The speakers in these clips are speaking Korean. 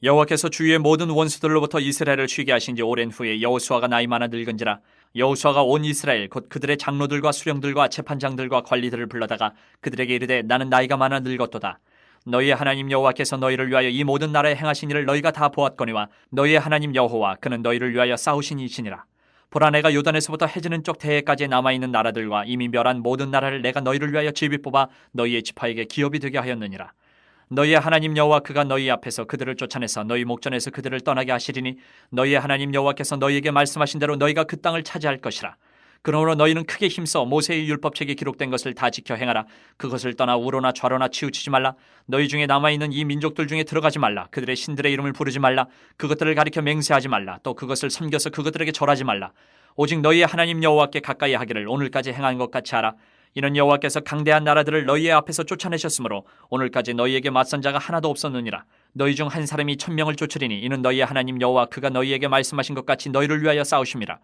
여호와께서 주위의 모든 원수들로부터 이스라엘을 쉬게 하신 지 오랜 후에 여호수아가 나이 많아 늙은지라. 여호수아가 온 이스라엘 곧 그들의 장로들과 수령들과 재판장들과 관리들을 불러다가 그들에게 이르되 나는 나이가 많아 늙었도다. 너희의 하나님 여호와께서 너희를 위하여 이 모든 나라에 행하신 일을 너희가 다 보았거니와 너희의 하나님 여호와 그는 너희를 위하여 싸우신 이시니라. 보라, 내가 요단에서부터 해지는 쪽 대해까지 남아있는 나라들과 이미 멸한 모든 나라를 내가 너희를 위하여 제비 뽑아 너희의 지파에게 기업이 되게 하였느니라. 너희의 하나님 여호와 그가 너희 앞에서 그들을 쫓아내서 너희 목전에서 그들을 떠나게 하시리니 너희의 하나님 여호와께서 너희에게 말씀하신 대로 너희가 그 땅을 차지할 것이라. 그러므로 너희는 크게 힘써 모세의 율법책에 기록된 것을 다 지켜 행하라. 그것을 떠나 우로나 좌로나 치우치지 말라. 너희 중에 남아있는 이 민족들 중에 들어가지 말라. 그들의 신들의 이름을 부르지 말라. 그것들을 가리켜 맹세하지 말라. 또 그것을 섬겨서 그것들에게 절하지 말라. 오직 너희의 하나님 여호와께 가까이 하기를 오늘까지 행한 것 같이 하라. 이는 여호와께서 강대한 나라들을 너희의 앞에서 쫓아내셨으므로 오늘까지 너희에게 맞선 자가 하나도 없었느니라. 너희 중 한 사람이 1000명을 쫓으리니 이는 너희의 하나님 여호와 그가 너희에게 말씀하신 것 같이 너희를 위하여 싸우심이라.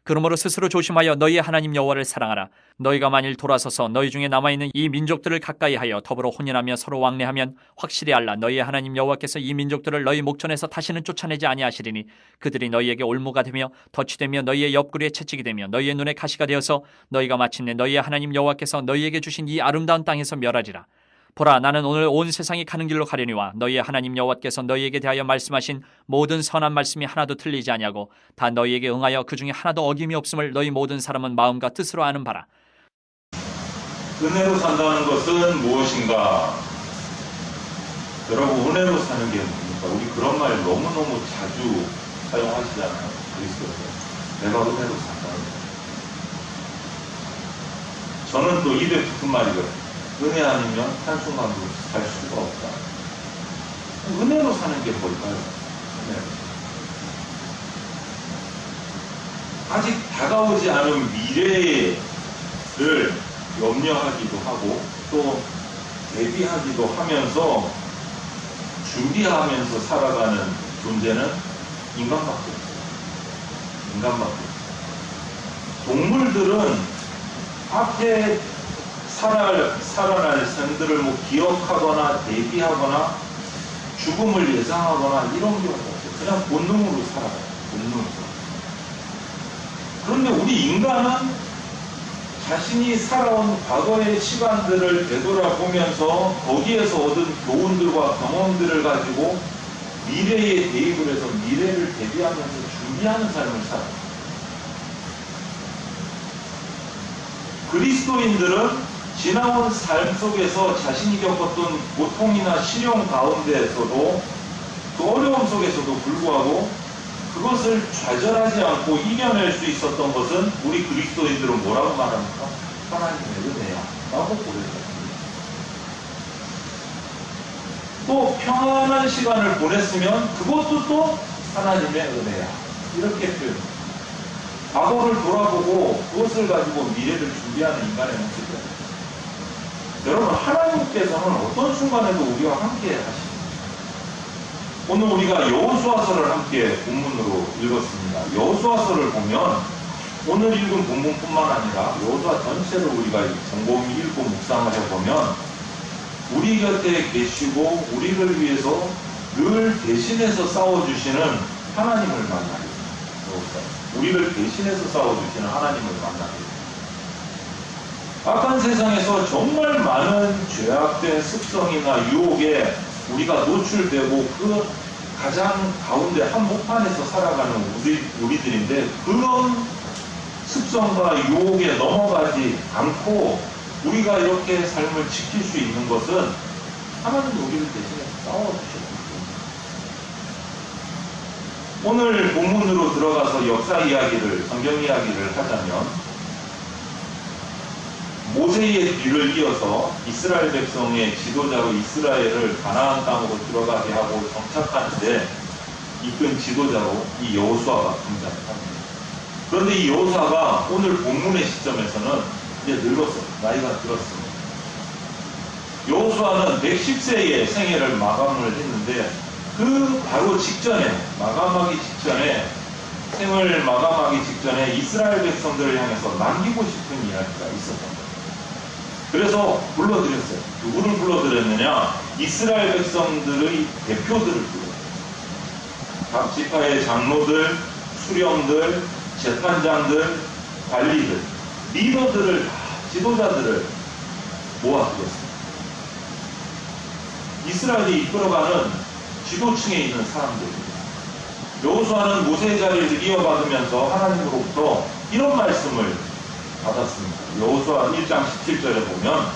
그러므로 스스로 조심하여 너희의 하나님 여호와를 사랑하라. 너희가 만일 돌아서서 너희 중에 남아있는 이 민족들을 가까이하여 더불어 혼인하며 서로 왕래하면 확실히 알라. 너희의 하나님 여호와께서 이 민족들을 너희 목전에서 다시는 쫓아내지 아니하시리니 그들이 너희에게 올무가 되며 덫이 되며 너희의 옆구리에 채찍이 되며 너희의 눈에 가시가 되어서 너희가 마침내 너희의 하나님 여호와께서 너희에게 주신 이 아름다운 땅에서 멸하리라. 보라, 나는 오늘 온 세상이 가는 길로 가려니와 너희의 하나님 여호와께서 너희에게 대하여 말씀하신 모든 선한 말씀이 하나도 틀리지 아니하고 다 너희에게 응하여 그 중에 하나도 어김이 없음을 너희 모든 사람은 마음과 뜻으로 아는 바라. 은혜로 산다는 것은 무엇인가? 여러분, 은혜로 사는 게 뭡니까? 우리 그런 말 너무너무 자주 사용하시잖아요. 그리스도에 내가 은혜로 산다는 거. 저는 또 입에 붙은 말이거든요. 은혜 아니면 한순간도 살 수가 없다. 은혜로 사는 게 뭘까요? 아직 다가오지 않은 미래를 염려하기도 하고 또 대비하기도 하면서 준비하면서 살아가는 존재는 인간밖에 없어요. 인간밖에 없어요. 동물들은 앞에 살아날 생들을 기억하거나 대비하거나 죽음을 예상하거나 이런 경우가 없어요. 그냥 본능으로 살아가요. 본능으로. 그런데 우리 인간은 자신이 살아온 과거의 시간들을 되돌아보면서 거기에서 얻은 교훈들과 경험들을 가지고 미래에 대입을 해서 미래를 대비하면서 준비하는 삶을 살아요. 그리스도인들은 지나온 삶 속에서 자신이 겪었던 고통이나 시련 가운데에서도 그 어려움 속에서도 불구하고 그것을 좌절하지 않고 이겨낼 수 있었던 것은 우리 그리스도인들은 뭐라고 말합니까? 하나님의 은혜야 라고 고백합니다. 또 평안한 시간을 보냈으면 그것도 또 하나님의 은혜야 이렇게 표현합니다. 과거를 돌아보고 그것을 가지고 미래를 준비하는 인간의 모습이에요. 여러분, 하나님께서는 어떤 순간에도 우리와 함께 하십니다. 오늘 우리가 여호수아서를 함께 본문으로 읽었습니다. 여호수아서를 보면 오늘 읽은 본문뿐만 아니라 여호수아 전체를 우리가 곰곰이 읽고 묵상을 해보면 우리 곁에 계시고 우리를 위해서 늘 대신해서 싸워주시는 하나님을 만나게 됩니다. 우리를 대신해서 싸워주시는 하나님을 만나게 됩니다. 악한 세상에서 정말 많은 죄악된 습성이나 유혹에 우리가 노출되고 그 가장 가운데 한복판에서 살아가는 우리들인데 그런 습성과 유혹에 넘어가지 않고 우리가 이렇게 삶을 지킬 수 있는 것은 하나님이 우리를 대신해서 싸워주셨기 때문입니다. 오늘 본문으로 들어가서 역사 이야기를, 성경 이야기를 하자면 모세의 뒤를 이어서 이스라엘 백성의 지도자로 이스라엘을 가나안 땅으로 들어가게 하고 정착하는데 이끈 지도자로 이 여호수아가 등장합니다. 그런데 이 여호수아가 오늘 본문의 시점에서는 이제 늙었어요. 나이가 들었습니다. 여호수아는 110세의 생애를 마감을 했는데 그 바로 직전에 마감하기 직전에 생을 마감하기 직전에 이스라엘 백성들을 향해서 남기고 싶은 이야기가 있었던 거예요. 그래서 불러드렸어요. 누구를 불러드렸느냐? 이스라엘 백성들의 대표들을 불러드렸어요. 각 지파의 장로들, 수령들, 재판장들, 관리들, 리더들을 다, 지도자들을 모아두었습니다. 이스라엘이 이끌어가는 지도층에 있는 사람들입니다. 여호수아는 모세의 자리를 이어받으면서 하나님으로부터 이런 말씀을 받았습니다. 여호수아 1장 17절에 보면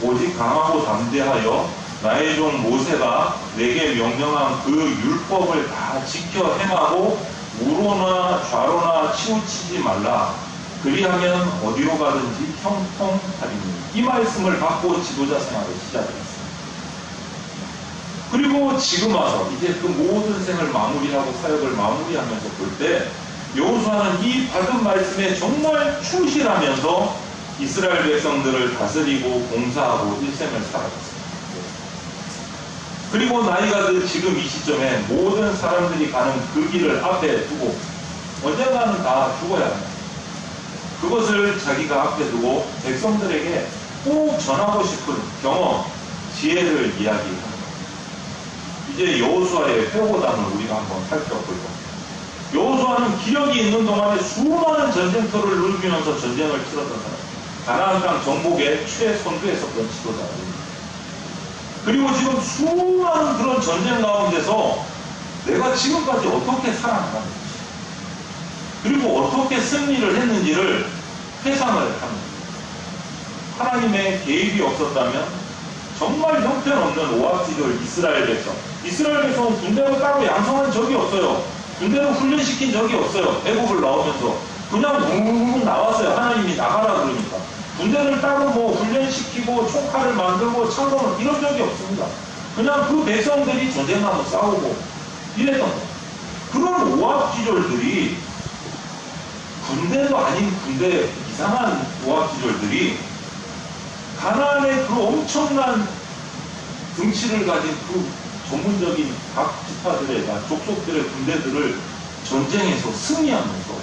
오직 강하고 담대하여 나의 종 모세가 내게 명령한 그 율법을 다 지켜 행하고 우로나 좌로나 치우치지 말라. 그리하면 어디로 가든지 형통하리니. 이 말씀을 받고 지도자 생활을 시작했습니다. 그리고 지금 와서 이제 그 모든 생을 마무리하고 사역을 마무리하면서 볼 때 여호수아는 이 받은 말씀에 정말 충실하면서 이스라엘 백성들을 다스리고 봉사하고 일생을 살아갔습니다. 그리고 나이가 든 지금 이 시점에 모든 사람들이 가는 그 길을 앞에 두고 언젠가는 다 죽어야 합니다. 그것을 자기가 앞에 두고 백성들에게 꼭 전하고 싶은 경험, 지혜를 이야기합니다. 이제 여호수아의 회고담을 우리가 한번 살펴볼 겁니다. 여호수아는 기력이 있는 동안에 수많은 전쟁터를 누비면서 전쟁을 치렀던 사람, 가나안 땅 정복의 최선두에 섰던 지도자입니다. 그리고 지금 수많은 그런 전쟁 가운데서 내가 지금까지 어떻게 살아나가는지, 그리고 어떻게 승리를 했는지를 회상을 합니다. 하나님의 개입이 없었다면 정말 형편없는 오합지졸 이스라엘 백성. 이스라엘 백성은 군대를 따로 양성한 적이 없어요. 군대를 훈련시킨 적이 없어요. 애국을 나오면서 그냥 웅웅 나왔어요. 하나님이 나가라 그러니까. 군대를 따로 뭐 훈련시키고 총칼을 만들고 창검을 이런 적이 없습니다. 그냥 그 백성들이 전쟁하고 싸우고 이랬던 거예요. 그런 오합지졸들이, 군대도 아닌 군대, 이상한 오합지졸들이 가나안의 그 엄청난 등치를 가진 그 전문적인 각 지파들의, 족속들의 군대들을 전쟁에서 승리하면서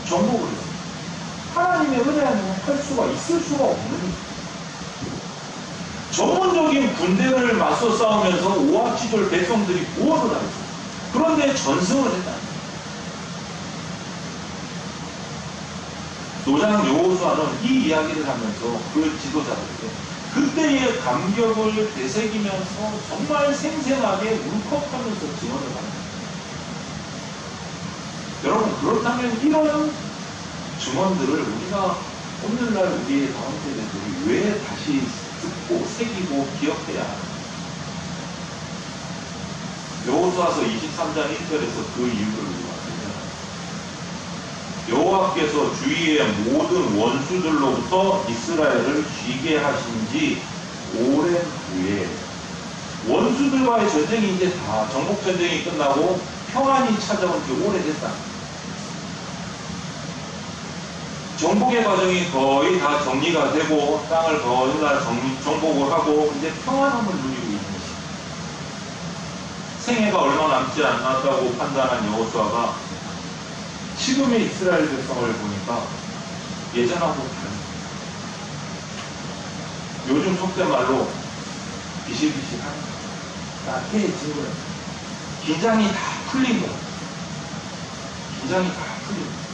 정복을 했습니다. 하나님의 은혜 아니면 할 수가 있을 수가 없는 거예요. 전문적인 군대를 맞서 싸우면서 오합지졸 백성들이 무엇을 하겠어요? 그런데 전승을 했다. 노장 여호수아는 이 이야기를 하면서 그 지도자들에게 그때의 감격을 되새기면서 정말 생생하게 울컥하면서 증언을 합니다. 여러분, 그렇다면 이런 증언들을 우리가 오늘날 우리의 다음 세대들이 왜 다시 듣고 새기고 기억해야 하는가? 여호수아서 23장 1절에서 그 이유를 우리가 여호와께서 주위의 모든 원수들로부터 이스라엘을 쥐게 하신 지 오랜 후에, 원수들과의 전쟁이 이제 다 정복전쟁이 끝나고 평안이 찾아온 지 오래됐다. 정복의 과정이 거의 다 정리가 되고 땅을 거의 다 정복을 하고 이제 평안함을 누리고 있는 것입니다. 생애가 얼마 남지 않았다고 판단한 여호수아가 지금의 이스라엘 백성을 보니까 예전하고 다릅니다. 요즘 속된 말로 비실비실한, 나태해진 거예요. 긴장이 다 풀린 거예요. 긴장이 다 풀린 거예요.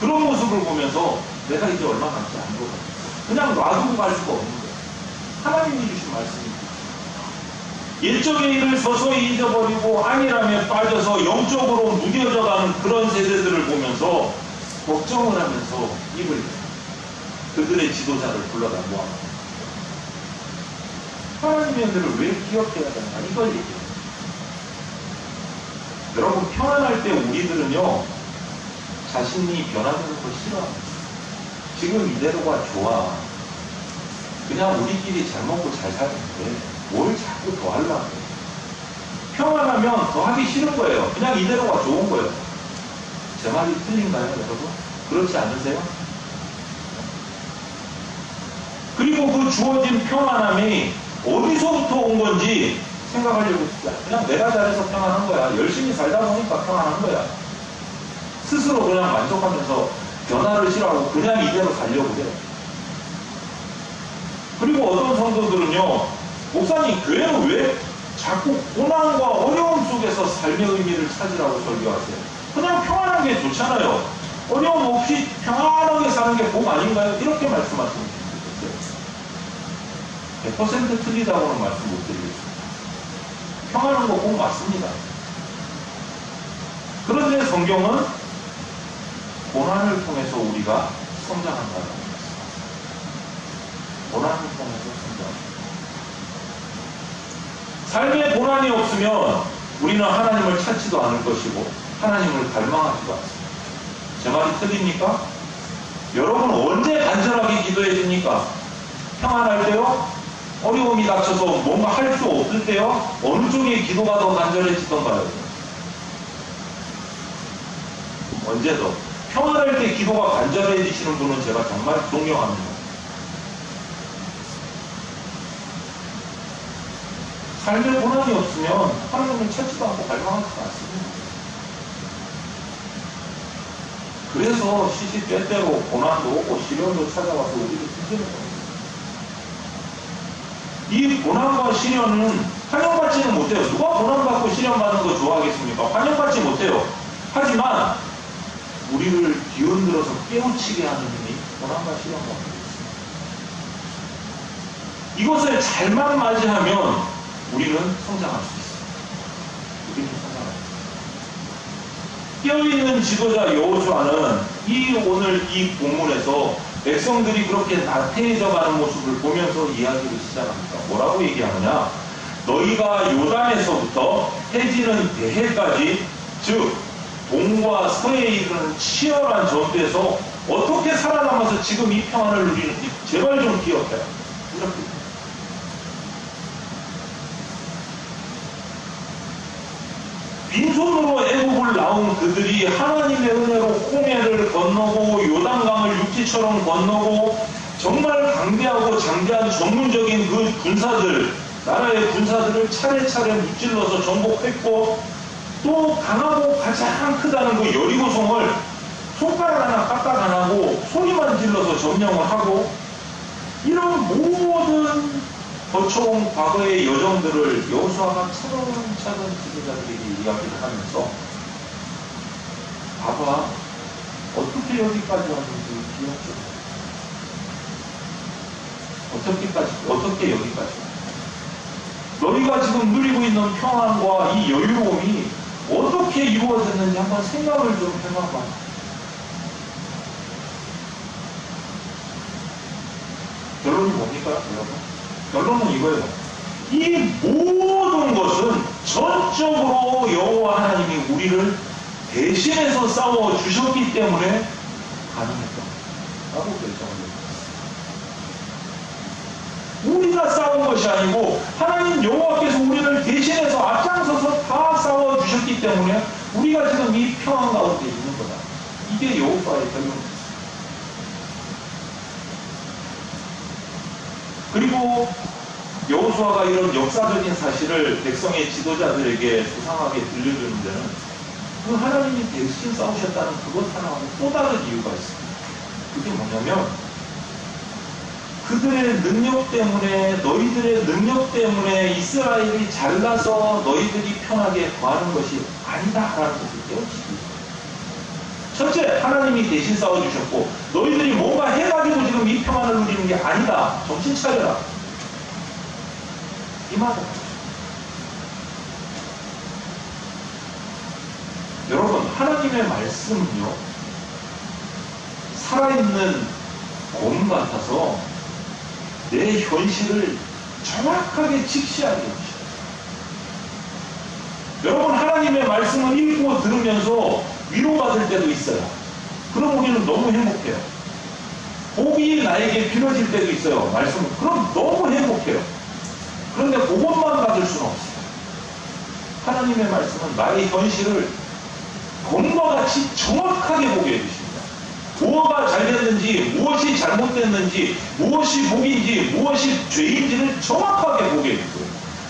그런 모습을 보면서 내가 이제 얼마 남지 않은 것 같아요. 그냥 놔두고 갈 수가 없는 거예요. 하나님이 주신 말씀입니다. 일적의 일을 서서히 잊어버리고 안일함에 빠져서 영적으로 무뎌져가는 그런 세대들을 보면서 걱정을 하면서 입을 그들의 지도자를 불러다 모아놓고 하나님의 은혜를 왜 기억해야 되는가, 이걸 얘기해요. 여러분, 평안할 때 우리들은요 자신이 변화되는 걸 싫어합니다. 지금 이대로가 좋아. 그냥 우리끼리 잘 먹고 잘 사는데 뭘 자꾸 더 하려고 해요. 평안하면 더 하기 싫은 거예요. 그냥 이대로가 좋은 거예요. 제 말이 틀린가요, 여러분? 그렇지 않으세요? 그리고 그 주어진 평안함이 어디서부터 온 건지 생각하려고 진짜 그냥 내가 잘해서 평안한 거야. 열심히 살다 보니까 평안한 거야. 스스로 그냥 만족하면서 변화를 싫어하고 그냥 이대로 살려고 해요. 그리고 어떤 성도들은요, 목사님 교회는 왜 자꾸 고난과 어려움 속에서 삶의 의미를 찾으라고 설교하세요. 그냥 평안한 게 좋잖아요. 어려움 없이 평안하게 사는 게 복 아닌가요? 이렇게 말씀하시면 되겠어요. 100% 틀리다고는 말씀 못 드리겠습니다. 평안한 거 복 맞습니다. 그런데 성경은 고난을 통해서 우리가 성장한다고 합니다. 고난을 통해서 성장. 삶에 고난이 없으면 우리는 하나님을 찾지도 않을 것이고 하나님을 갈망하지도 않습니다. 제 말이 틀립니까? 여러분 언제 간절하게 기도해 줍니까? 평안할 때요? 어려움이 닥쳐서 뭔가 할 수 없을 때요? 어느 쪽의 기도가 더 간절해지던가요? 언제 더? 평안할 때 기도가 간절해지시는 분은 제가 정말 존경합니다. 삶에 고난이 없으면 하나님을 찾지도 않고 갈망하지도 않습니다. 그래서 시시때때로 고난도 오고 시련도 찾아와서 우리를 힘드는 겁니다. 이 고난과 시련은 환영받지는 못해요. 누가 고난받고 시련받는 거 좋아하겠습니까? 환영받지 못해요. 하지만 우리를 뒤흔들어서 깨우치게 하는 힘이 고난과 시련과 있습니다. 이것을 잘만 맞이하면 우리는 성장할 수 있어요. 우리는 성장할 수 있어요. 깨어있는 지도자 여호수아는 오늘 이 본문에서 백성들이 그렇게 나태해져 가는 모습을 보면서 이야기를 시작합니다. 뭐라고 얘기하느냐? 너희가 요단에서부터 해지는 대해까지, 즉 동과 서해에 이르는 치열한 전투에서 어떻게 살아남아서 지금 이 평안을 누리는지 제발 좀 기억해라. 이렇게. 빈손으로 애국을 나온 그들이 하나님의 은혜로 홍해를 건너고 요단강을 육지처럼 건너고 정말 강대하고 장대한 전문적인 그 군사들, 나라의 군사들을 차례차례 무찔러서 정복했고, 또 강하고 가장 크다는 그 여리고성을 손가락 하나 까딱 안 하고 소리만 질러서 점령을 하고, 이런 모든 거쳐온 과거의 여정들을 여호수아가 차근차근 지도자들에게 이야기를 하면서, 봐봐, 어떻게 여기까지 왔는지 기억해. 어떻게 여기까지 왔는지. 너희가 지금 누리고 있는 평안과 이 여유로움이 어떻게 이루어졌는지 한번 생각을 좀 해봐봐. 결론이 뭡니까, 여러분? 결론은 이거예요. 이 모든 것은 전적으로 여호와 하나님이 우리를 대신해서 싸워 주셨기 때문에 가능했다 라고 결정합니다. 우리가 싸운 것이 아니고 하나님 여호와께서 우리를 대신해서 앞장서서 다 싸워 주셨기 때문에 우리가 지금 이 평안 가운데 있는 거다. 이게 여호수아의 결론입니다. 그리고 여호수아가 이런 역사적인 사실을 백성의 지도자들에게 수상하게 들려주는 데는 그 하나님이 대신 싸우셨다는 그것 하나하고 또 다른 이유가 있습니다. 그게 뭐냐면 그들의 능력 때문에, 너희들의 능력 때문에 이스라엘이 잘나서 너희들이 편하게 거하는 것이 아니다라는 것을 깨우치기 위해서. 첫째, 하나님이 대신 싸워주셨고 너희들이 뭔가 해가지고 지금 이 평안을 누리는 게 아니다. 정신 차려라. 이 말은 여러분, 하나님의 말씀은요 살아있는 검 같아서 내 현실을 정확하게 직시하게 해주셔요. 여러분, 하나님의 말씀을 읽고 들으면서 위로받을 때도 있어요. 그럼 우리는 너무 행복해요. 복이 나에게 빌어질 때도 있어요. 말씀은. 그럼 너무 행복해요. 그런데 그것만 받을 수는 없어요. 하나님의 말씀은 나의 현실을 검과 같이 정확하게 보게 해주십니다. 뭐가 잘 됐는지, 무엇이 잘못됐는지, 무엇이 복인지, 무엇이 죄인지를 정확하게 보게 해주고요.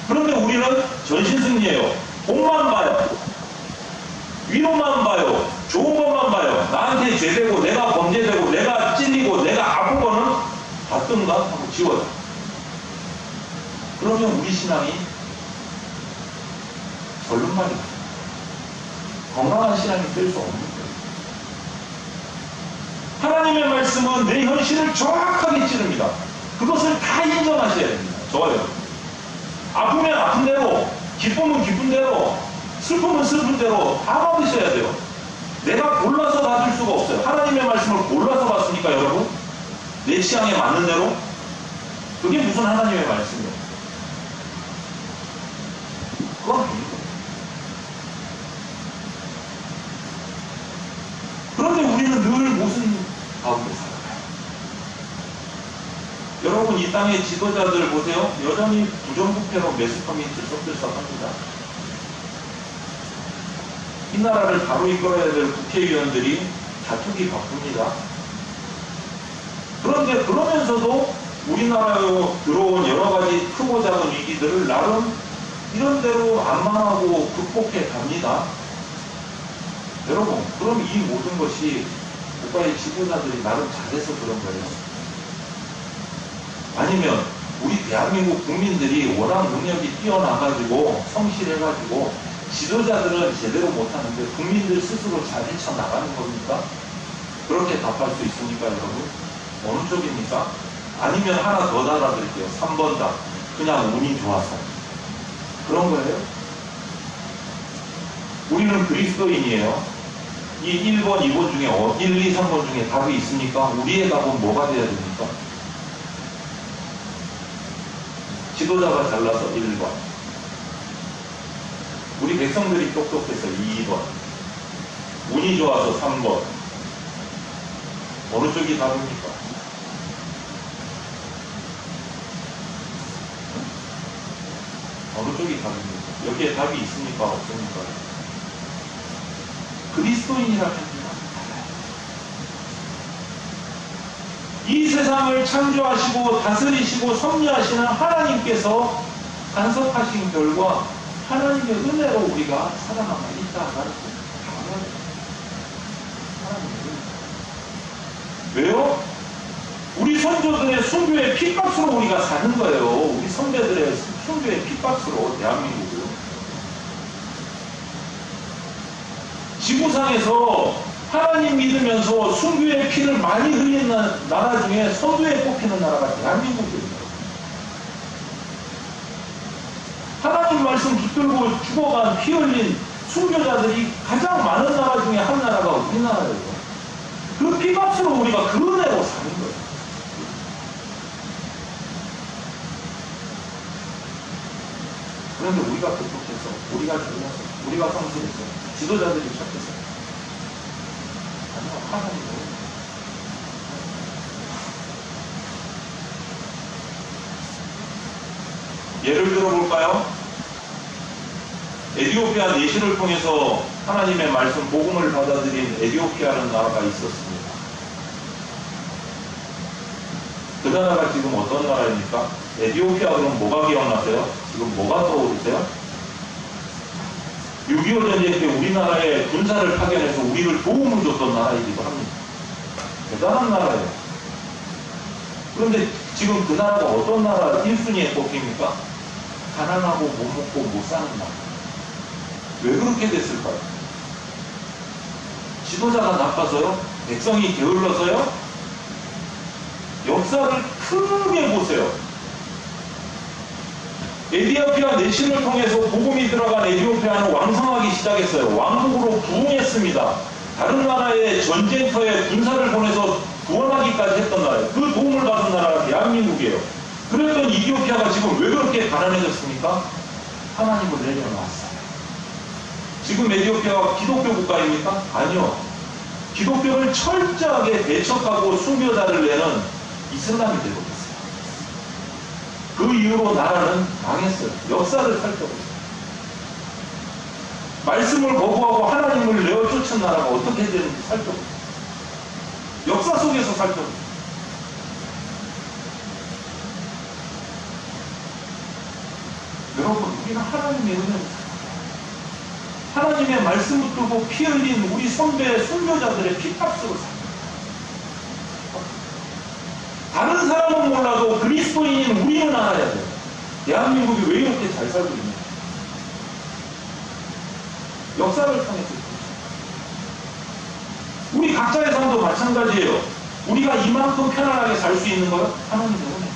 그런데 우리는 전신승리예요. 복만 봐요. 위로만 봐요. 좋은 것만 봐요. 나한테 죄되고, 내가 범죄되고, 내가 찔리고, 내가 아픈 거는 받든가 하고 지워요. 그러면 우리 신앙이 절름말이 건강한 신앙이 될 수 없는 거예요. 하나님의 말씀은 내 현실을 정확하게 찌릅니다. 그것을 다 인정하셔야 됩니다. 저요. 아프면 아픈 대로, 기쁨은 기쁜 대로, 슬픔은 슬픈 대로 다 받으셔야 돼요. 내가 골라서 받을 수가 없어요. 하나님의 말씀을 골라서 받습니까, 여러분? 내 취향에 맞는 대로? 그게 무슨 하나님의 말씀이에요? 그건 아니에요. 그런데 우리는 늘 무슨 가운데 살아가요? 여러분, 이 땅의 지도자들 보세요. 여전히 부정부패로 매스컴이 들썩들썩합니다. 이 나라를 바로 이끌어야 될 국회의원들이 다투기 바쁩니다. 그런데 그러면서도 우리나라에 들어온 여러 가지 크고 작은 위기들을 나름 이런 대로 안망하고 극복해 갑니다. 여러분, 그럼 이 모든 것이 국가의 지도자들이 나름 잘해서 그런 거예요? 아니면 우리 대한민국 국민들이 워낙 능력이 뛰어나가지고 성실해가지고 지도자들은 제대로 못하는데 국민들 스스로 잘 헤쳐나가는 겁니까? 그렇게 답할 수 있습니까, 여러분? 어느 쪽입니까? 아니면 하나 더 달아드릴게요. 3번 답. 그냥 운이 좋아서. 그런 거예요? 우리는 그리스도인이에요. 이 1번, 2번 중에 1, 2, 3번 중에 답이 있습니까? 우리의 답은 뭐가 돼야 됩니까? 지도자가 잘나서 1번. 우리 백성들이 똑똑해서 2번. 운이 좋아서 3번. 어느 쪽이 답입니까? 어느 쪽이 답입니까? 여기에 답이 있습니까? 없습니까? 그리스도인이라면 이 세상을 창조하시고 다스리시고 섭리하시는 하나님께서 간섭하신 결과 하나님의 은혜로 우리가 살아남아 있다는 것을 알아야 돼요. 하나님의 은혜. 왜요? 우리 선조들의 순교의 핏값으로 우리가 사는 거예요. 우리 선배들의 순교의 핏값으로 대한민국을. 지구상에서 하나님 믿으면서 순교의 피를 많이 흘린 나라 중에 선두에 꼽히는 나라가 대한민국입니다. 하나님 말씀 붙들고 죽어간 피 흘린 순교자들이 가장 많은 나라 중에 한 나라가 우리나라예요. 그 피값으로 우리가 그 은혜로 사는 거예요. 그런데 우리가 극복해서, 우리가 잘나서, 우리가 성실해서, 지도자들이 착해서 아니요, 하나님은 예를 들어볼까요? 에티오피아 내시를 통해서 하나님의 말씀, 복음을 받아들인 에티오피아라는 나라가 있었습니다. 그 나라가 지금 어떤 나라입니까? 에티오피아 그럼 뭐가 기억나세요? 지금 뭐가 떠오르세요? 6.25 전쟁 때 우리나라에 군사를 파견해서 우리를 도움을 줬던 나라이기도 합니다. 대단한 나라예요. 그런데 지금 그 나라가 어떤 나라 1순위에 꼽힙니까? 가난하고 못 먹고 못 사는 나라. 왜 그렇게 됐을까요? 지도자가 나빠서요? 백성이 게을러서요? 역사를 크게 보세요. 에티오피아 내신을 통해서 복음이 들어간 에티오피아는 왕성하기 시작했어요. 왕국으로 부흥했습니다. 다른 나라의 전쟁터에 군사를 보내서 구원하기까지 했던 나라예요. 그 도움을 받은 나라가 대한민국이에요. 그랬던 이티오피아가 지금 왜 그렇게 가난해졌습니까? 하나님을 내려놓았어요. 지금 에티오피아가 기독교 국가입니까? 아니요. 기독교를 철저하게 배척하고 순교자를 내는 이슬람이 되고 있어요. 그 이후로 나라는 망했어요. 역사를 살펴보세요. 말씀을 거부하고 하나님을 내어 쫓은 나라가 어떻게 되는지 살펴보세요. 역사 속에서 살펴보세요. 여러분, 우리는 하나님의 은혜를 하나님의 말씀 붙들고 피 흘린 우리 선배 순교자들의 피값으로 삽니다. 다른 사람은 몰라도 그리스도인인 우리는 알아야 돼요. 대한민국이 왜 이렇게 잘 살고 있냐. 역사를 통해서. 우리 각자의 삶도 마찬가지예요. 우리가 이만큼 편안하게 살 수 있는 건 하나님의 은혜.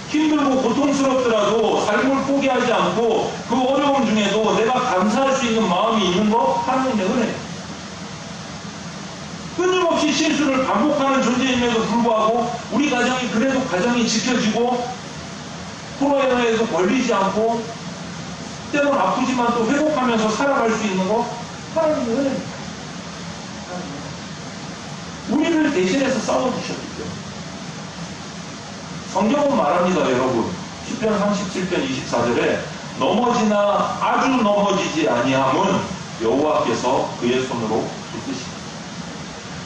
힘들고 고통스럽더라도 삶을 포기하지 않고 그 어려움 중에도 내가 감사할 수 있는 마음이 있는 거 하나님의 은혜. 끊임없이 실수를 반복하는 존재임에도 불구하고 우리 가정이 그래도 가정이 지켜지고 코로나에도 걸리지 않고 때론 아프지만 또 회복하면서 살아갈 수 있는 거 하나님의 은혜입니다. 우리를 대신해서 싸워주셨기 때문에. 성경은 말합니다, 여러분. 시편 37편 24절에 넘어지나 아주 넘어지지 아니함은 여호와께서 그의 손으로 붙드십니다.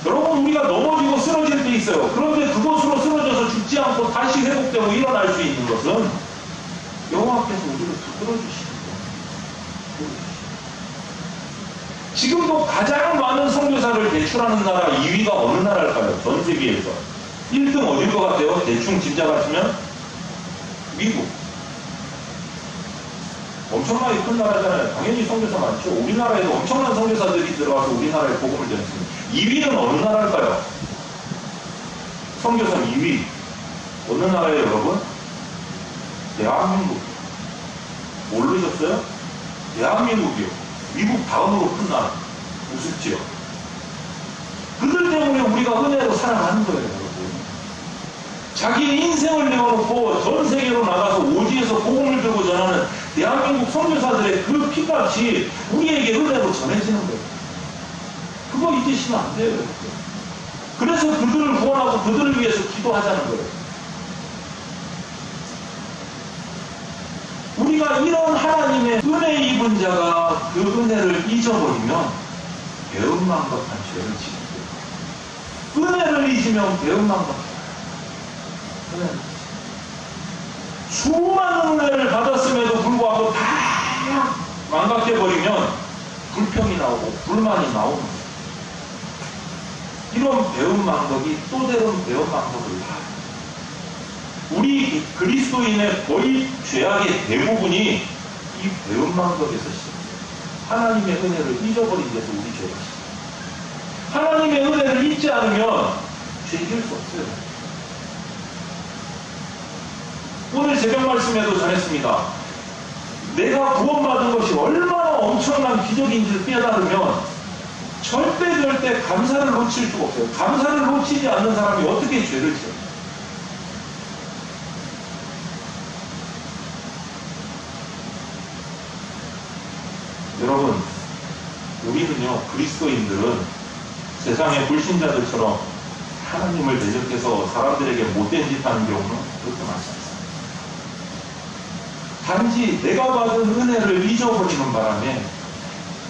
여러분, 우리가 넘어지고 쓰러질 때 있어요. 그런데 그곳으로 쓰러져서 죽지 않고 다시 회복되고 일어날 수 있는 것은 여호와께서 우리를 붙들어 주십니다. 지금도 가장 많은 선교사를 배출하는 나라 2위가 어느 나라일까요? 전 세계에서 1등 어딜 것 같아요? 대충 짐작하시면 미국. 엄청나게 큰 나라잖아요. 당연히 선교사 많죠. 우리나라에도 엄청난 선교사들이 들어와서 우리나라에 복음을 전했습니다. 2위는 어느 나라일까요? 선교사 2위 어느 나라예요, 여러분? 대한민국. 모르셨어요? 대한민국이요. 미국 다음으로 큰 나라. 우습지요. 그들 때문에 우리가 은혜로 살아가는 거예요, 여러분. 자기의 인생을 내어놓고 전 세계로 나가서 오지에서 복음을 들고 전하는 대한민국 선교사들의 그 피값이 우리에게 은혜로 전해지는 거예요. 그거 잊으시면 안 돼요, 여러분. 그래서 그들을 구원하고 그들을 위해서 기도하자는 거예요. 우리가 이런 하나님의 은혜 입은 자가 그 은혜를 잊어버리면 배은망덕한 죄를 지게 돼요. 은혜를 잊으면 배은망덕해요. 수많은 은혜를 받았음에도 불구하고 다 망각해버리면 불평이 나오고 불만이 나오는 거예요. 이런 배은망덕이 또 다른 배은망덕을 해요. 우리 그리스도인의 거의 죄악의 대부분이 이 배은망덕에서 시작해요. 하나님의 은혜를 잊어버린 데서 우리 죄가 시작해요. 하나님의 은혜를 잊지 않으면 죄질 수 없어요. 오늘 새벽 말씀에도 전했습니다. 내가 구원받은 것이 얼마나 엄청난 기적인지를 깨달으면 절대 감사를 놓칠 수가 없어요. 감사를 놓치지 않는 사람이 어떻게 죄를 지어요? 여러분, 우리는요, 그리스도인들은 세상의 불신자들처럼 하나님을 대적해서 사람들에게 못된 짓 하는 경우는 그렇게 많지 않습니다. 단지 내가 받은 은혜를 잊어버리는 바람에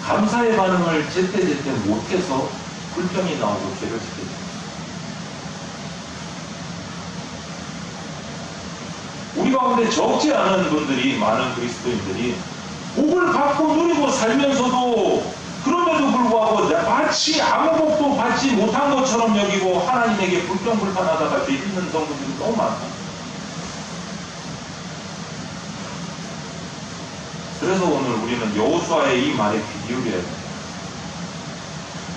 감사의 반응을 제때제때 못해서 불평이 나오고 죄를 짓게 됩니다. 우리 가운데 적지 않은 분들이, 많은 그리스도인들이 복을 받고 누리고 살면서도 그럼에도 불구하고 마치 아무 복도 받지 못한 것처럼 여기고 하나님에게 불평불만하다가 죄 짓는 성도들이 너무 많다. 그래서 오늘 우리는 여호수아의 이 말에 귀 기울여야 됩니다.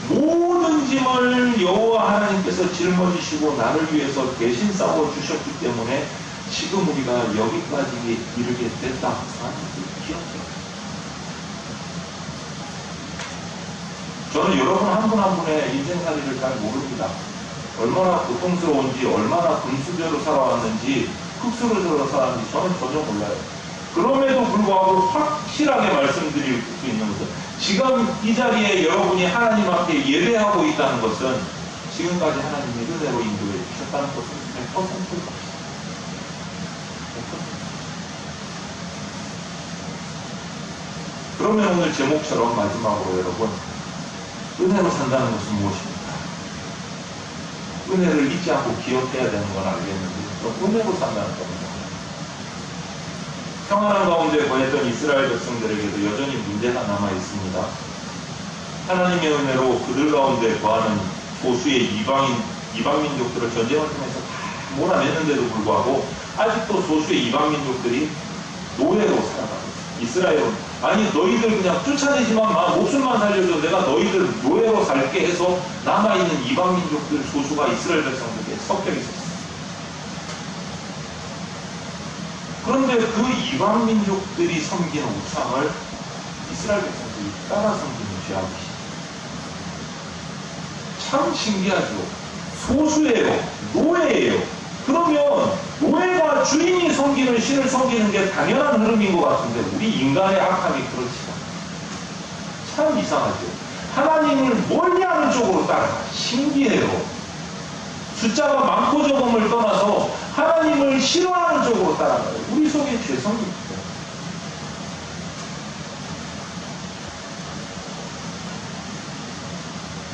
모든 짐을 여호와 하나님께서 짊어지시고 나를 위해서 대신 싸워 주셨기 때문에 지금 우리가 여기까지 이르게 됐다. 기억해요. 저는 여러분 한 분 한 분의 인생살이를 잘 모릅니다. 얼마나 고통스러운지, 얼마나 금수저로 살아왔는지, 흙수저로 살아왔는지 저는 전혀 몰라요. 그럼에도 불구하고 확실하게 말씀드릴 수 있는 것은 지금 이 자리에 여러분이 하나님 앞에 예배하고 있다는 것은 지금까지 하나님의 은혜로 인도해 주셨다는 것은 100%입니다. 100%. 그러면 오늘 제목처럼 마지막으로 여러분, 은혜로 산다는 것은 무엇입니까? 은혜를 잊지 않고 기억해야 되는 건 알겠는데 또 은혜로 산다는 겁니다. 평안한 가운데 거했던 이스라엘 백성들에게도 여전히 문제가 남아 있습니다. 하나님의 은혜로 그들 가운데 거하는 소수의 이방민족들을 전쟁을 통해서 다 몰아냈는데도 불구하고 아직도 소수의 이방민족들이 노예로 살아가고 있습니다. 아니 너희들 그냥 쫓아내지만 마, 목숨만 살려줘. 내가 너희들 노예로 살게 해서 남아있는 이방 민족들 소수가 이스라엘 백성들에게 섞여 있었어. 그런데 그 이방 민족들이 섬기는 우상을 이스라엘 백성들이 따라 섬기는 죄악이시. 참 신기하죠. 소수예요. 노예예요. 그러면 노예가 주인이 섬기는 신을 섬기는 게 당연한 흐름인 것 같은데 우리 인간의 악함이 그렇지 않아요. 참 이상하죠. 하나님을 멀리하는 쪽으로 따라가. 신기해요. 숫자가 많고 적음을 떠나서 하나님을 싫어하는 쪽으로 따라가요. 우리 속에 죄성이 있어요.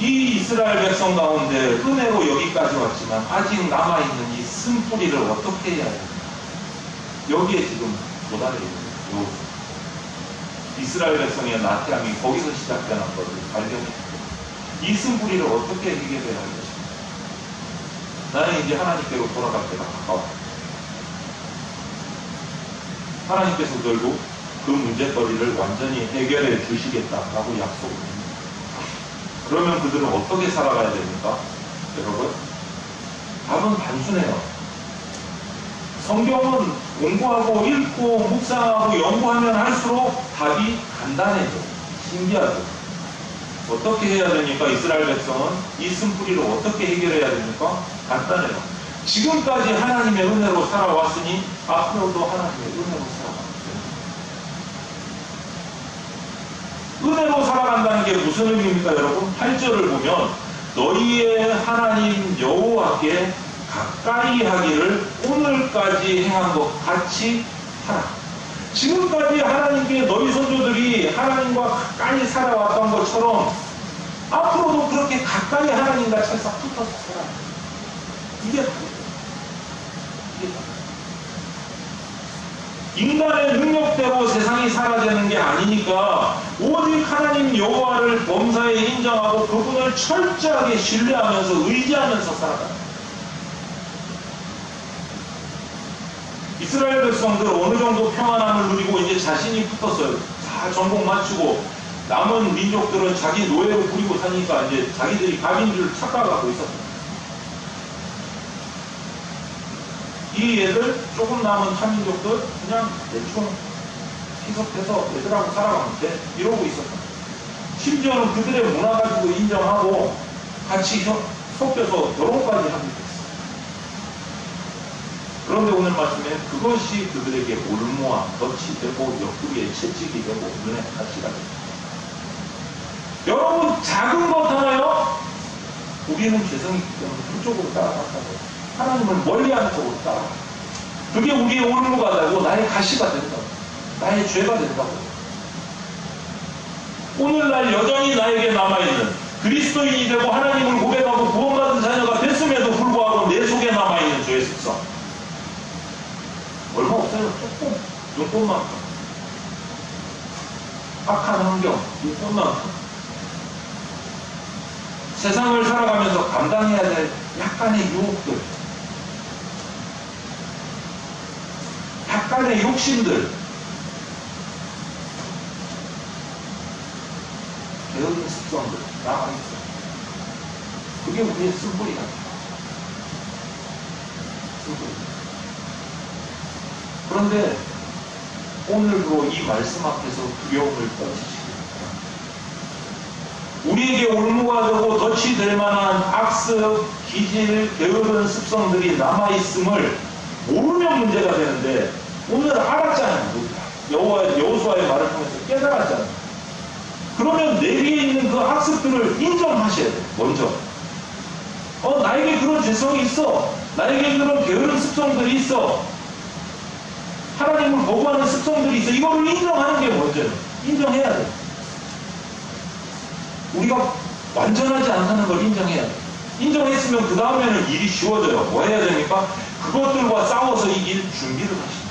이 이스라엘 백성 가운데 은혜로 여기까지 왔지만 아직 남아있는 이 쓴뿌리를 어떻게 해야 됩니까? 여기에 지금 도달해 있는 이스라엘 백성의 나태함이 거기서 시작되는 것을 발견했고 이 쓴뿌리를 어떻게 해결해야 할 것입니까? 나는 이제 하나님께로 돌아갈 때가 가까웠다. 하나님께서 결국 그 문제거리를 완전히 해결해 주시겠다라고 약속을 합니다. 그러면 그들은 어떻게 살아가야 됩니까? 여러분, 답은 단순해요. 성경은 공부하고 읽고 묵상하고 연구하면 할수록 답이 간단해져. 신기하죠. 어떻게 해야 됩니까? 이스라엘 백성은 이 쓴뿌리를 어떻게 해결해야 됩니까? 간단해요. 지금까지 하나님의 은혜로 살아왔으니 앞으로도 하나님의 은혜로 살아가면 됩니다. 은혜로 살아간다는 게 무슨 의미입니까, 여러분? 8절을 보면 너희의 하나님 여호와께 가까이 하기를 오늘까지 행한 것 같이 하라. 지금까지 하나님께 너희 선조들이 하나님과 가까이 살아왔던 것처럼 앞으로도 그렇게 가까이 하나님과 찰싹 붙어서 살아라. 이게 답이에요. 이게 답이에요. 인간의 능력대로 세상이 살아가는 게 아니니까 오직 하나님 여호와를 범사에 인정하고 그분을 철저하게 신뢰하면서 의지하면서 살아가요. 이스라엘 백성들 어느 정도 평안함을 누리고 이제 자신이 붙었어요. 다 전공 마치고 남은 민족들은 자기 노예로 부리고 사니까 이제 자기들이 밥인 줄 착각하고 있었어요. 이 애들 조금 남은 타민족들 그냥 대충 희석해서 애들하고 살아가면 돼 이러고 있었어요. 심지어는 그들의 문화 가지고 인정하고 같이 섞여서 결혼까지 하게 됐어요. 그런데 오늘 말씀에 그것이 그들에게 올무와 덫이 되고 옆구리에 채찍이 되고 눈에 가시가 됩니다. 여러분 작은 것 하나요? 우리는 죄성이 있기 때문에 그쪽으로 따라갔다고 하나님을 멀리하는 쪽으로 따라가. 그게 우리의 올무가 되고 나의 가시가 된다고. 나의 죄가 된다고. 오늘날 여전히 나에게 남아있는 그리스도인이 되고 하나님을 고백하고 구원받은 자녀가 됐음에도 불구하고 내 속에 남아있는 죄의 습성. 얼마 없어요. 조금 눈꽃만큼. 악한 환경 눈꽃만큼. 세상을 살아가면서 감당해야 될 약간의 유혹들, 약간의 욕심들, 게으른 습성들 남아있어요. 그게 우리의 쓴뿌리가 돼요. 쓴뿌리. 그런데 오늘도 이 말씀 앞에서 두려움을 떨치시기 바랍니다. 우리에게 올무가 되고 덫이 될 만한 악습, 기질, 게으른 습성들이 남아있음을 모르면 문제가 되는데 오늘 알았잖아요. 여호수아의 말을 통해서 깨달았잖아요. 그러면 내게 있는 그 학습들을 인정하셔야 돼요. 먼저 나에게 그런 죄성이 있어. 나에게 그런 게으른 습성들이 있어. 하나님을 거부하는 습성들이 있어. 이거를 인정하는 게 먼저예요. 인정해야 돼요. 우리가 완전하지 않다는 걸 인정해야 돼요. 인정했으면 그 다음에는 일이 쉬워져요. 뭐 해야 됩니까? 그것들과 싸워서 이길 준비를 하십니다.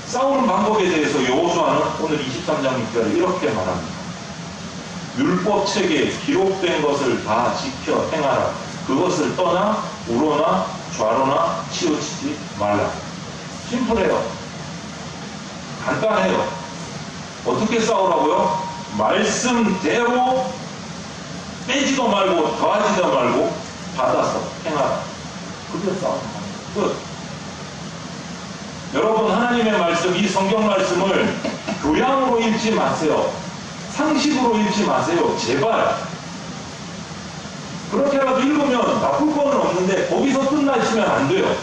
싸우는 방법에 대해서 여호수아는 오늘 23장 6절에 이렇게 말합니다. 율법책에 기록된 것을 다 지켜 행하라. 그것을 떠나 우로나 좌로나 치우치지 말라. 심플해요. 간단해요. 어떻게 싸우라고요? 말씀대로 빼지도 말고 더하지도 말고 받아서 행하라. 그게 싸우는 겁니다. 끝. 여러분, 하나님의 말씀, 이 성경 말씀을 교양으로 읽지 마세요. 상식으로 읽지 마세요. 제발. 그렇게라도 읽으면 나쁠 거는 없는데 거기서 끝나시면 안 돼요.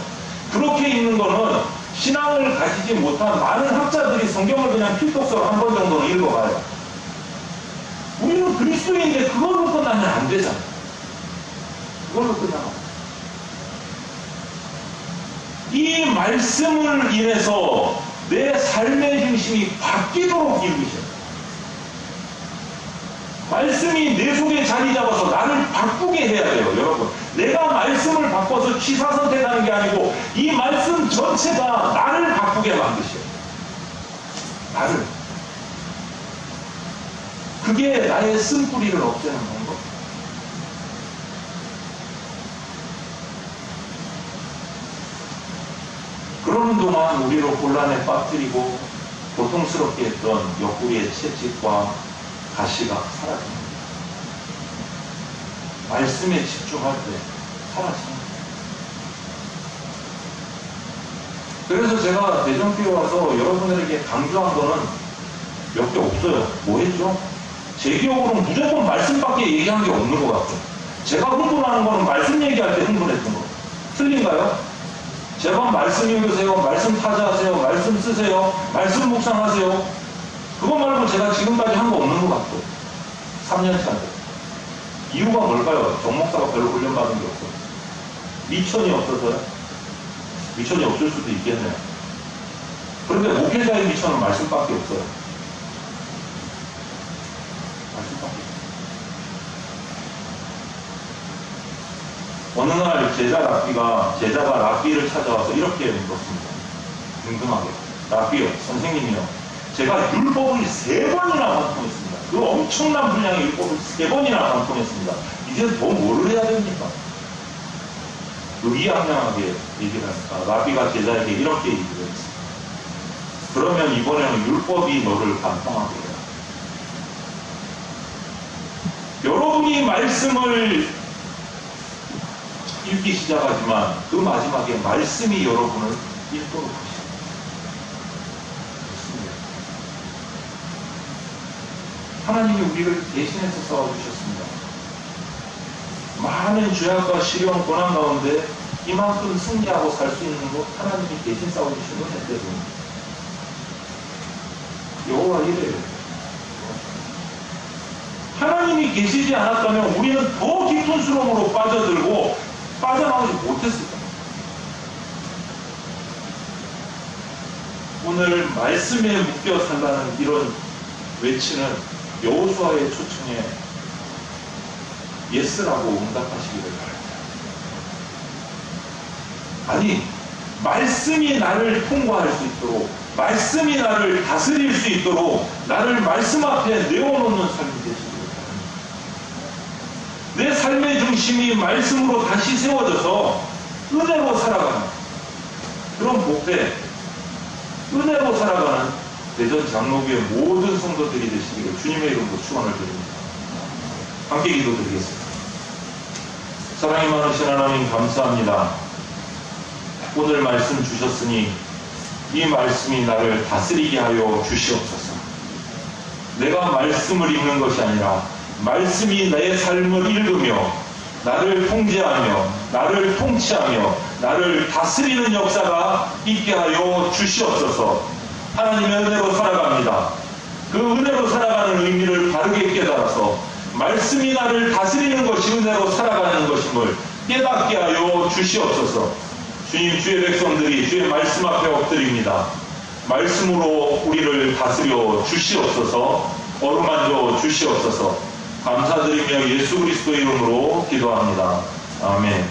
그렇게 읽는 거는 신앙을 가지지 못한 많은 학자들이 성경을 그냥 필독서로 한 번 정도는 읽어봐요. 우리는 그리스도인인데 그걸로 끝나면 안 되잖아. 그걸로 끝나면. 이 말씀을 인해서 내 삶의 중심이 바뀌도록 읽으셔요. 말씀이 내 속에 자리 잡아서 나를 바꾸게 해야 돼요, 여러분. 내가 말씀을 바꿔서 취사 선택하는 게 아니고 이 말씀 전체가 나를 바꾸게 만드셔요. 나를. 그게 나의 쓴뿌리를 없애는 방법. 그러는 동안 우리로 곤란에 빠뜨리고 고통스럽게 했던 옆구리의 채찍과 가시가 사라집니다. 말씀에 집중할 때 사라집니다. 그래서 제가 대전교회 와서 여러분들에게 강조한 거는 몇 개 없어요. 뭐 했죠? 제 기억으로는 무조건 말씀밖에 얘기한 게 없는 것 같아요. 제가 흥분하는 거는 말씀 얘기할 때 흥분했던 거. 틀린가요? 제발 말씀 읽으세요. 말씀 타자하세요. 말씀 쓰세요. 말씀 묵상하세요. 그것 말고 제가 지금까지 한 거 없는 것 같고 3년 차인데 이유가 뭘까요? 정 목사가 별로 훈련받은 게 없어요. 미천이 없어서요? 미천이 없을 수도 있겠네요. 그런데 목회자의 미천은 말씀밖에 없어요. 말씀밖에 없어요. 어느 날 제자가 랍비를 찾아와서 이렇게 물었습니다. 궁금하게. 랍비요, 선생님이요. 제가 율법을 3번이나 반통했습니다. 그 엄청난 분량의 율법을 3번이나 반통했습니다. 이제 더 뭐를 해야 됩니까? 의기양양하게 얘기를 하니까 랍비가 제자에게 이렇게 얘기를 했습니다. 그러면 이번에는 율법이 너를 반통하게 해요. 여러분이 말씀을 읽기 시작하지만 그 마지막에 말씀이 여러분을 읽도록 하십니다. 하나님이 우리를 대신해서 싸워주셨습니다. 많은 죄악과 시련, 고난 가운데 이만큼 승리하고 살 수 있는 것 하나님이 대신 싸워주신 건 내 때문입니다. 여호와 이래요. 하나님이 계시지 않았다면 우리는 더 깊은 수렁으로 빠져들고 빠져나오지 못했을 겁니다. 오늘 말씀에 묶여 살라는 이런 외치는 여호수아의 초청에 예스라고 응답하시기를 바랍니다. 아니, 말씀이 나를 통과할 수 있도록, 말씀이 나를 다스릴 수 있도록 나를 말씀 앞에 내어놓는 삶이 되시기를 바랍니다. 내 삶의 중심이 말씀으로 다시 세워져서 은혜로 살아가는 그런 목회, 은혜로 살아가는 대전 장로교회 모든 성도들이 되시기를 주님의 이름으로 축원을 드립니다. 함께 기도드리겠습니다. 사랑이 많으신 하나님 감사합니다. 오늘 말씀 주셨으니 이 말씀이 나를 다스리게 하여 주시옵소서. 내가 말씀을 읽는 것이 아니라 말씀이 내 삶을 읽으며 나를 통제하며 나를 통치하며 나를 다스리는 역사가 있게 하여 주시옵소서. 하나님의 은혜로 살아갑니다. 그 은혜로 살아가는 의미를 바르게 깨달아서 말씀이 나를 다스리는 것이 은혜로 살아가는 것임을 깨닫게 하여 주시옵소서. 주님, 주의 백성들이 주의 말씀 앞에 엎드립니다. 말씀으로 우리를 다스려 주시옵소서. 어루만져 주시옵소서. 감사드리며 예수 그리스도의 이름으로 기도합니다. 아멘.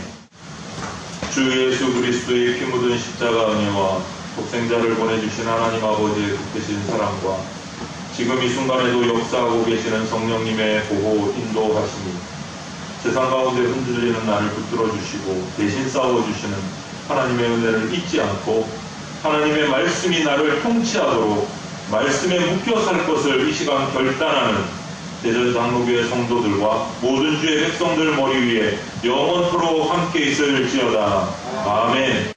주 예수 그리스도의 피 묻은 십자가 은혜와 독생자를 보내주신 하나님 아버지의 크신 사랑과 지금 이 순간에도 역사하고 계시는 성령님의 보호 인도하심이 세상 가운데 흔들리는 나를 붙들어 주시고 대신 싸워주시는 하나님의 은혜를 잊지 않고 하나님의 말씀이 나를 통치하도록 말씀에 묶여 살 것을 이 시간 결단하는 대전장로교회 성도들과 모든 주의 백성들 머리 위에 영원토록 함께 있을지어다. 아멘.